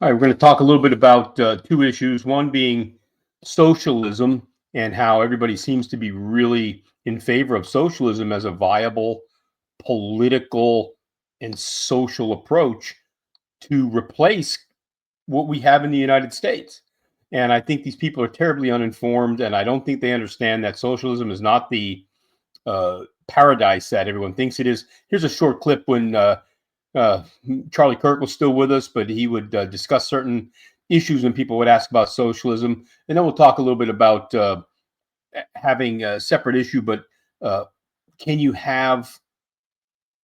All right, we're going to talk a little bit about two issues. One being socialism and how everybody seems to be really in favor of socialism as a viable political and social approach to replace what we have in the United States. And I think these people are terribly uninformed, and I don't think they understand that socialism is not the paradise that everyone thinks it is. Here's a short clip when Charlie Kirk was still with us, but he would discuss certain issues when people would ask about socialism. And then we'll talk a little bit about having a separate issue, but can you have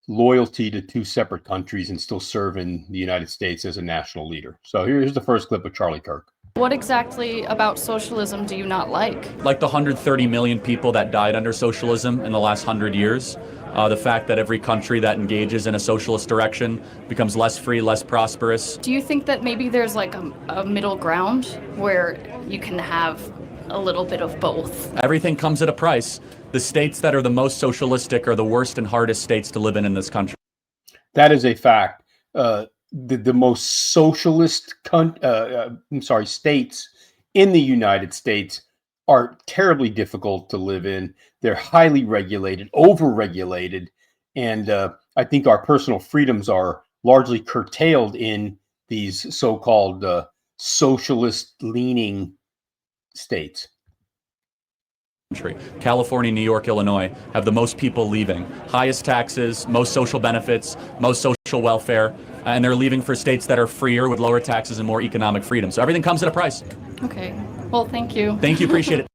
loyalty to two separate countries and still serve in the United States as a national leader? So here's the first clip of Charlie Kirk. What exactly about socialism do you not like? Like the 130 million people that died under socialism in the last 100 years. The fact that every country that engages in a socialist direction becomes less free, less prosperous. Do you think that maybe there's like a middle ground where you can have a little bit of both? Everything comes at a price. The states that are the most socialistic are the worst and hardest states to live in this country. That is a fact. The most socialist states in the United States are terribly difficult to live in. They're highly regulated, over-regulated, and I think our personal freedoms are largely curtailed in these so-called socialist-leaning states. California, New York, Illinois have the most people leaving, highest taxes, most social benefits, most social welfare, and they're leaving for states that are freer with lower taxes and more economic freedom. So everything comes at a price. Okay. Well, thank you. Thank you. Appreciate it.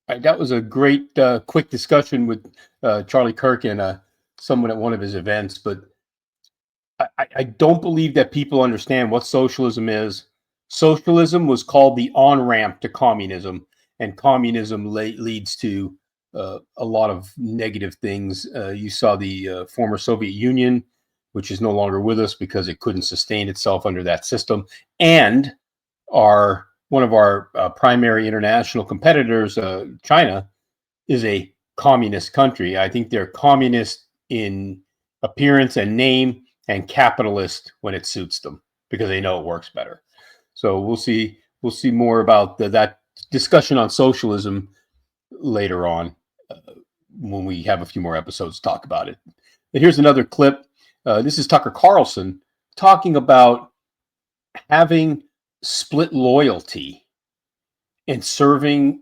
All right, that was a great quick discussion with Charlie Kirk and someone at one of his events. But I don't believe that people understand what socialism is. Socialism was called the on-ramp to communism, and communism leads to a lot of negative things. You saw the former Soviet Union, which is no longer with us because it couldn't sustain itself under that system. And one of our primary international competitors, China, is a communist country. I think they're communist in appearance and name and capitalist when it suits them because they know it works better. So we'll see more about that discussion on socialism later on when we have a few more episodes to talk about it. And here's another clip. This is Tucker Carlson talking about having split loyalty and serving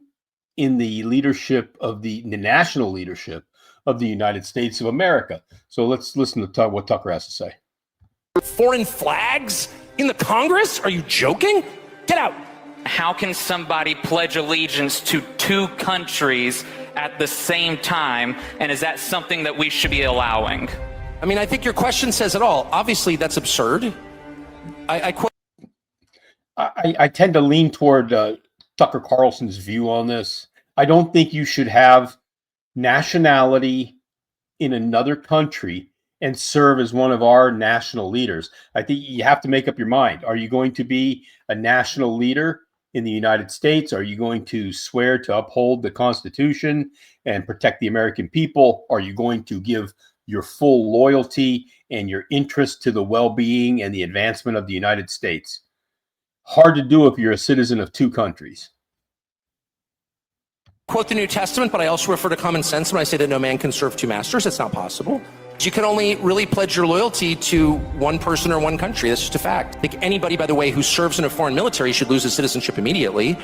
in the leadership of the national leadership of the United States of America. So let's listen to what Tucker has to say. Foreign flags in the Congress? Are you joking? Get out. How can somebody pledge allegiance to two countries at the same time? And is that something that we should be allowing? I mean, I think your question says it all. Obviously, that's absurd. I tend to lean toward Tucker Carlson's view on this. I don't think you should have nationality in another country and serve as one of our national leaders. I think you have to make up your mind. Are you going to be a national leader in the United States? Are you going to swear to uphold the Constitution and protect the American people? Are you going to give your full loyalty and your interest to the well-being and the advancement of the United States? Hard to do if you're a citizen of two countries. Quote the New Testament, but I also refer to common sense when I say that no man can serve two masters. It's not possible. You can only really pledge your loyalty to one person or one country. That's just a fact. I think anybody, by the way, who serves in a foreign military should lose his citizenship immediately.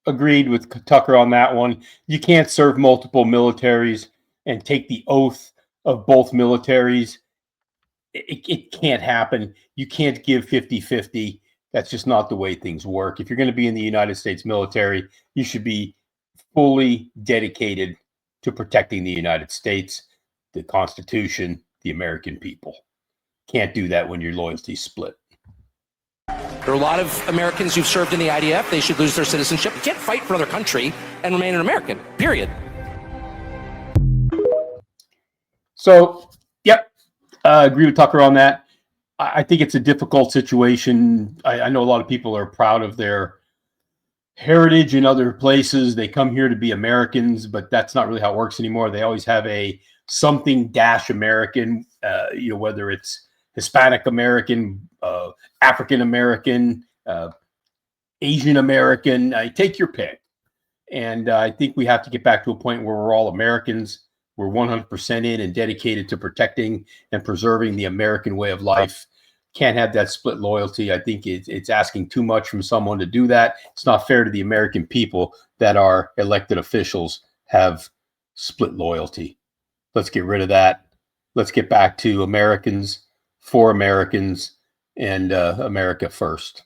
Agreed with Tucker on that one. You can't serve multiple militaries and take the oath of both militaries. It can't happen. You can't give 50-50. That's just not the way things work. If you're going to be in the United States military, you should be fully dedicated to protecting the United States, the Constitution, the American people. Can't do that when your loyalty's split. There are a lot of Americans who've served in the IDF. They should lose their citizenship. You can't fight for another country and remain an American, period. So, yep, I agree with Tucker on that. I think it's a difficult situation. I know a lot of people are proud of their heritage in other places. They come here to be Americans, but that's not really how it works anymore. They always have a something dash American, whether it's Hispanic American, African American, Asian American. Take your pick. And I think we have to get back to a point where we're all Americans. We're 100% in and dedicated to protecting and preserving the American way of life. Can't have that split loyalty. I think it's asking too much from someone to do that. It's not fair to the American people that our elected officials have split loyalty. Let's get rid of that. Let's get back to Americans, for Americans, and America first.